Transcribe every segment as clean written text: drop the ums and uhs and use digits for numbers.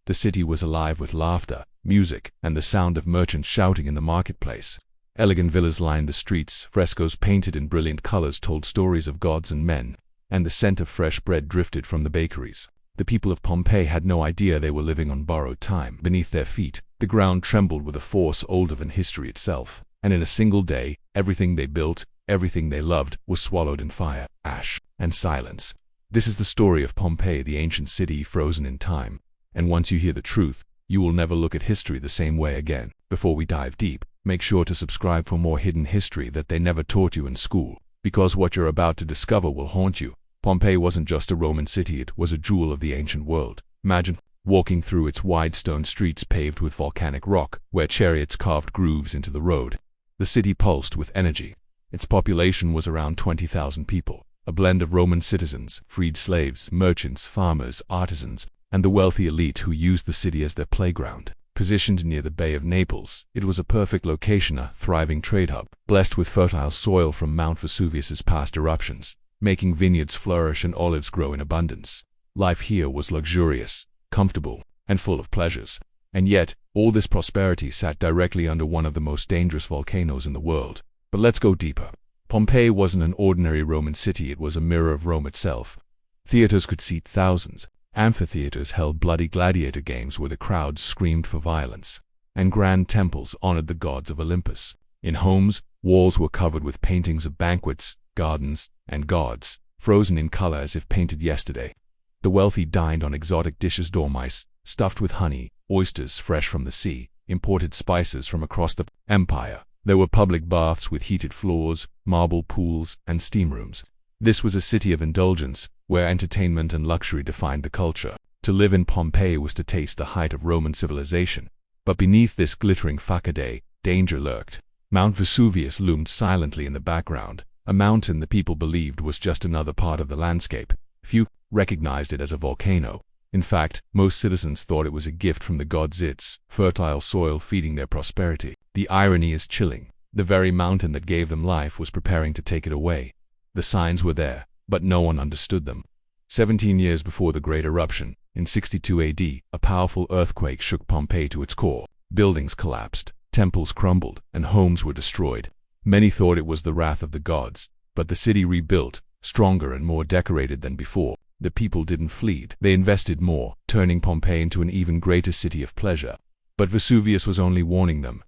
The city was alive with laughter, music, and the sound of merchants shouting in the marketplace. Elegant villas lined the streets, frescoes painted in brilliant colors told stories of gods and men, and the scent of fresh bread drifted from the bakeries. The people of Pompeii had no idea they were living on borrowed time. Beneath their feet, the ground trembled with a force older than history itself, and in a single day, everything they built, everything they loved, was swallowed in fire, ash, and silence. This is the story of Pompeii, the ancient city frozen in time. And once you hear the truth, you will never look at history the same way again. Before we dive deep, make sure to subscribe for more hidden history that they never taught you in school, because what you're about to discover will haunt you. Pompeii wasn't just a Roman city, it was a jewel of the ancient world. Imagine walking through its wide stone streets paved with volcanic rock, where chariots carved grooves into the road. The city pulsed with energy. Its population was around 20,000 people, a blend of Roman citizens, freed slaves, merchants, farmers, artisans, and the wealthy elite who used the city as their playground. Positioned near the Bay of Naples, it was a perfect location, a thriving trade hub, blessed with fertile soil from Mount Vesuvius's past eruptions, making vineyards flourish and olives grow in abundance. Life here was luxurious, comfortable, and full of pleasures. And yet, all this prosperity sat directly under one of the most dangerous volcanoes in the world. But let's go deeper. Pompeii wasn't an ordinary Roman city, it was a mirror of Rome itself. Theaters could seat thousands. Amphitheaters held bloody gladiator games where the crowds screamed for violence. And grand temples honored the gods of Olympus. In homes, walls were covered with paintings of banquets, gardens, and gods, frozen in color as if painted yesterday. The wealthy dined on exotic dishes, dormice, stuffed with honey, oysters fresh from the sea, imported spices from across the empire. There were public baths with heated floors, marble pools, and steam rooms. This was a city of indulgence, where entertainment and luxury defined the culture. To live in Pompeii was to taste the height of Roman civilization. But beneath this glittering facade, danger lurked. Mount Vesuvius loomed silently in the background, a mountain the people believed was just another part of the landscape. Few recognized it as a volcano. In fact, most citizens thought it was a gift from the gods, its fertile soil feeding their prosperity. The irony is chilling. The very mountain that gave them life was preparing to take it away. The signs were there, but no one understood them. 17 years before the Great Eruption, in 62 AD, a powerful earthquake shook Pompeii to its core. Buildings collapsed, temples crumbled, and homes were destroyed. Many thought it was the wrath of the gods, but the city rebuilt, stronger and more decorated than before. The people didn't flee, they invested more, turning Pompeii into an even greater city of pleasure. But Vesuvius was only warning them,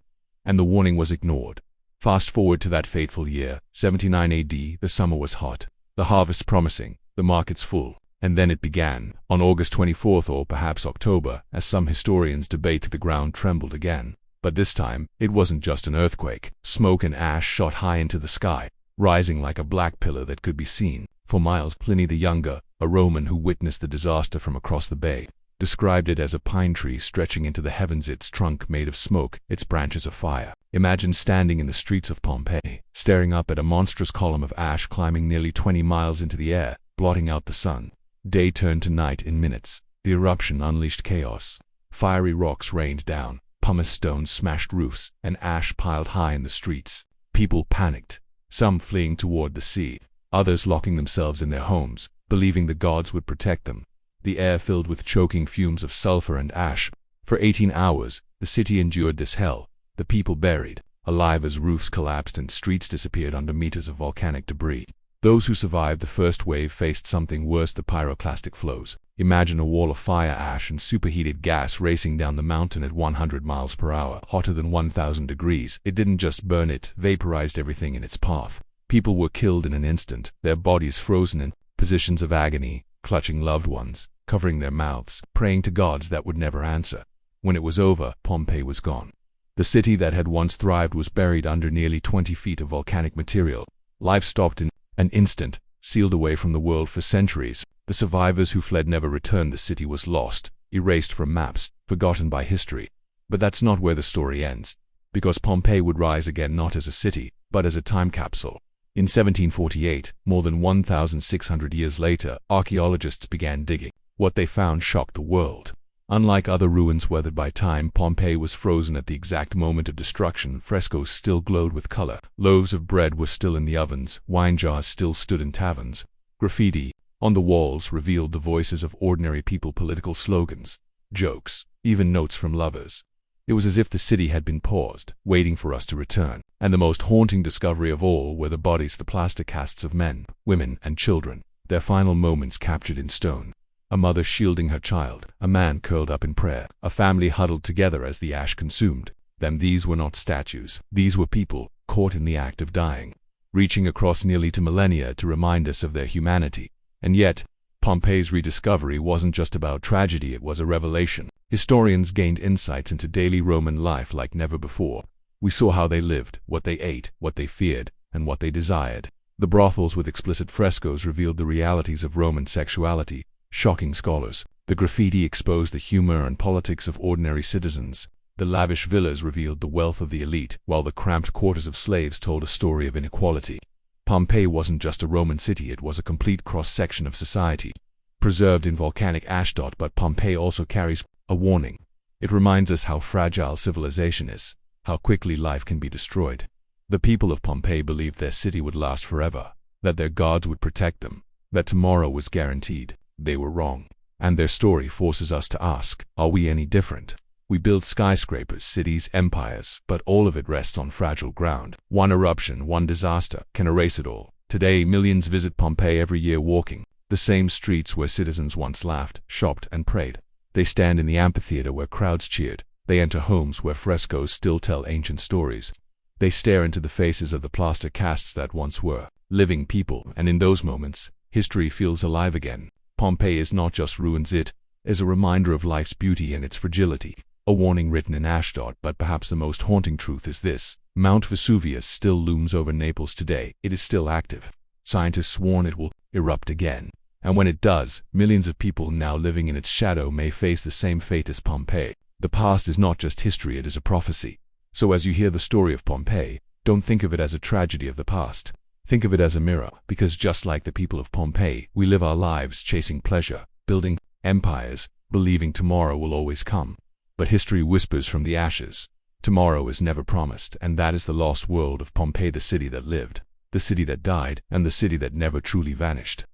and the warning was ignored. Fast forward to that fateful year, 79 AD, the summer was hot, the harvest promising, the markets full. And then it began. On August 24th or perhaps October, as some historians debate, the ground trembled again. But this time, it wasn't just an earthquake. Smoke and ash shot high into the sky, rising like a black pillar that could be seen for miles. Pliny the Younger, a Roman who witnessed the disaster from across the bay, described it as a pine tree stretching into the heavens, its trunk made of smoke, its branches of fire. Imagine standing in the streets of Pompeii, staring up at a monstrous column of ash climbing nearly 20 miles into the air, blotting out the sun. Day turned to night in minutes. The eruption unleashed chaos. Fiery rocks rained down, pumice stones smashed roofs, and ash piled high in the streets. People panicked, some fleeing toward the sea, others locking themselves in their homes, believing the gods would protect them. The air filled with choking fumes of sulfur and ash. For 18 hours, the city endured this hell, the people buried alive as roofs collapsed and streets disappeared under meters of volcanic debris. Those who survived the first wave faced something worse: the pyroclastic flows. Imagine a wall of fire ash and superheated gas racing down the mountain at 100 miles per hour, hotter than 1,000 degrees. It didn't just burn, it vaporized everything in its path. People were killed in an instant, their bodies frozen in positions of agony, clutching loved ones, covering their mouths, praying to gods that would never answer. When it was over, Pompeii was gone. The city that had once thrived was buried under nearly 20 feet of volcanic material. Life stopped in an instant, sealed away from the world for centuries. The survivors who fled never returned. The city was lost, erased from maps, forgotten by history. But that's not where the story ends, because Pompeii would rise again, not as a city, but as a time capsule. In 1748, more than 1,600 years later, archaeologists began digging. What they found shocked the world. Unlike other ruins weathered by time, Pompeii was frozen at the exact moment of destruction. Frescoes still glowed with color. Loaves of bread were still in the ovens. Wine jars still stood in taverns. Graffiti on the walls revealed the voices of ordinary people. Political slogans, jokes, even notes from lovers. It was as if the city had been paused, waiting for us to return. And the most haunting discovery of all were the bodies, the plaster casts of men, women, and children, their final moments captured in stone. A mother shielding her child, a man curled up in prayer, a family huddled together as the ash consumed them. These were not statues. These were people, caught in the act of dying, reaching across nearly to millennia to remind us of their humanity. And yet, Pompeii's rediscovery wasn't just about tragedy, it was a revelation. Historians gained insights into daily Roman life like never before. We saw how they lived, what they ate, what they feared, and what they desired. The brothels with explicit frescoes revealed the realities of Roman sexuality, shocking scholars. The graffiti exposed the humor and politics of ordinary citizens. The lavish villas revealed the wealth of the elite, while the cramped quarters of slaves told a story of inequality. Pompeii wasn't just a Roman city, it was a complete cross-section of society, preserved in volcanic ash. But Pompeii also carries a warning. It reminds us how fragile civilization is, how quickly life can be destroyed. The people of Pompeii believed their city would last forever, that their gods would protect them, that tomorrow was guaranteed. They were wrong. And their story forces us to ask, are we any different? We build skyscrapers, cities, empires, but all of it rests on fragile ground. One eruption, one disaster can erase it all. Today, millions visit Pompeii every year, walking the same streets where citizens once laughed, shopped, and prayed. They stand in the amphitheater where crowds cheered. They enter homes where frescoes still tell ancient stories. They stare into the faces of the plaster casts that once were living people, and in those moments, history feels alive again. Pompeii is not just ruins, it is a reminder of life's beauty and its fragility. A warning written in ash. But perhaps the most haunting truth is this: Mount Vesuvius still looms over Naples today. It is still active. Scientists warn it will erupt again. And when it does, millions of people now living in its shadow may face the same fate as Pompeii. The past is not just history, it is a prophecy. So as you hear the story of Pompeii, don't think of it as a tragedy of the past. Think of it as a mirror, because just like the people of Pompeii, we live our lives chasing pleasure, building empires, believing tomorrow will always come. But history whispers from the ashes. Tomorrow is never promised, and that is the lost world of Pompeii, the city that lived, the city that died, and the city that never truly vanished.